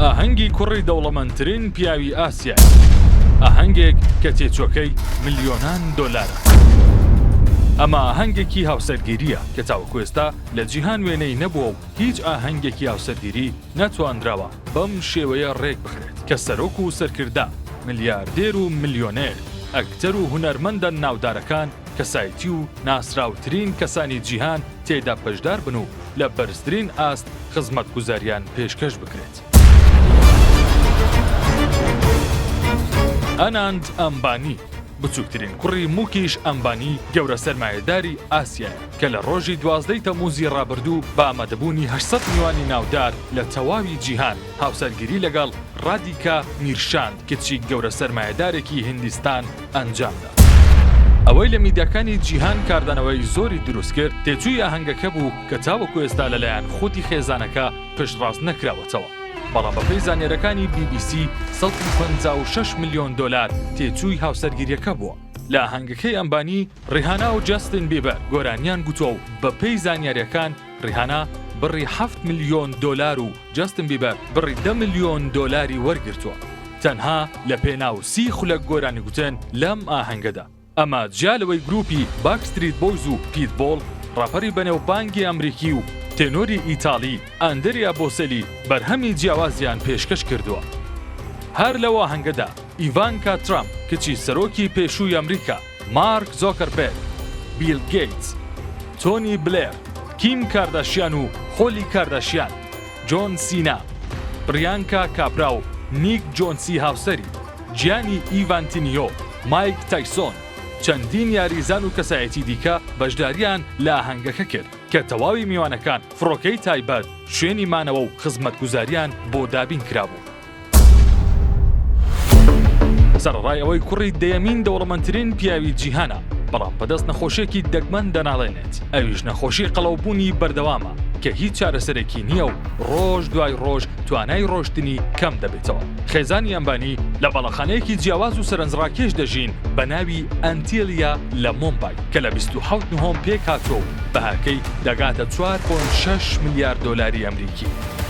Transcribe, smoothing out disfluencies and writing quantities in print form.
ئاهەنگی کوڕی دەوڵەمەندترین پیاوی ئاسیا، ئاهەنگێک کە تێچۆکەی ملیۆنان دۆلارە. ئەمە ئاهەنگێکی هاوسەرگیریە کە تاوەکو ئێستا لە جیهان وێنەی نەبووە و هیچ ئاهەنگێکی هاوسەرگیری نەتوانراوە بەم شێوەیە ڕێک بخرێت کە سەرۆک و سەرکردا ملیاردێر و ملیۆنێر، ئەکتەر و هونەرمەندە ناودارەکان، کەسایەتی و ناسراوترین کەسانی جیهان تێدا پەشدار بن و لە بەرزترین ئاست خزمەتگوزاریان پێشکەش بکرێت. ئاناند ئەمبانی بچووکترین کوڕی موکیش ئەمبانی گەورە سەرمایەداری ئاسیایە کە لە ڕۆژی 12 تەمووزی ڕابردوو بە ئامادەبوونی 800 میلیۆنی ناودار لە تەواوی جیهان هاوسەرگیری لەگەڵ ڕادیکا میرشاند کچی گەورە سەرمایەدارێکی هیندستان ئەنجامدا. ئەوەی لە میدیاکانی جیهان کاردانەوەی زۆری دروست کرد تێچووی ئاهەنگەکە بوو کە تاوەکو ئێستا لەلایەن خۆتی خێزانەکە پشتڕاست نەکراوەتەوە. بەڵام بەپێی زانیاریەکانی BBC 156 میلیۆن دۆلار تێچووی هاوسەرگیریەکە بووە. لە ئاهەنگەکەی ئەمبانی ڕیهانا و جاستین بیبەر گۆرانیان گوتووە و بەپێی زانیاریەکان ڕیهانا بڕی 7 میلیۆن دۆلار و جاستین بیبەر بڕی 10 میلیۆن دۆلاری وەرگرتووە. تەنها لە پێناو 30 خولەک گۆرانی گوتن لەم ئاهەنگەدا. ئەمە جیالەوەی گروپی باکستریت بۆیز و پیتبۆڵ، ڕاپەری بەنێوبانگی ئەمریکی و تێنۆری ئیتاڵی ئاندریا بۆسەلی بەرهەمی جیاوازیان پێشکەش کردووە. هەر لەوە ئاهەنگەدا ئیڤانکا ترامپ کچی سەرۆکی پێشووی ئەمریکا، مارک زۆکەربێرگ، بیل گەیتس، تۆنی بلێر، کیم کارداشیان و خۆلی کارداشیان، جۆن سینا، بریانکا کاپرا و نیک جۆنسی هاوسەری، جیانی ئیڤانتینیۆ، مایک تایسۆن، چەندین یاریزان و کەسایەتی دیکە بەشداریان لە ئاهەنگەکە کرد کە تەواوی میوانەکان فڕۆکەی تایبەت، شوێنی مانەوە و خزمەتگوزاریان بۆ دابین کرابوو. سەرڕای ئەوەی کوڕی دەیەمین دەوڵەمەندترین پیاوی جیهانە، بەڵام بەدەست نەخۆشیێکی دەگمەن دەناڵێنێت. ئەویش نەخۆشی قەڵەوبوونی بەردەوامە کە هیچ چارەسەرێکی نییە و ڕۆژ دوای ڕۆژ توانای ڕۆشتنی کەم دەبێتەوە. خێزانی ئەمبانی لە باڵەخانەیەکی جیاواز و سەرنجڕاکێش دەژین بە ناوی ئەنتیلیا لە مومبای کە لە 27 نوهۆم پێک هاتووە و بەهاکەی دەگاتە 4.6 میلیارد دۆلاری ئەمریکی.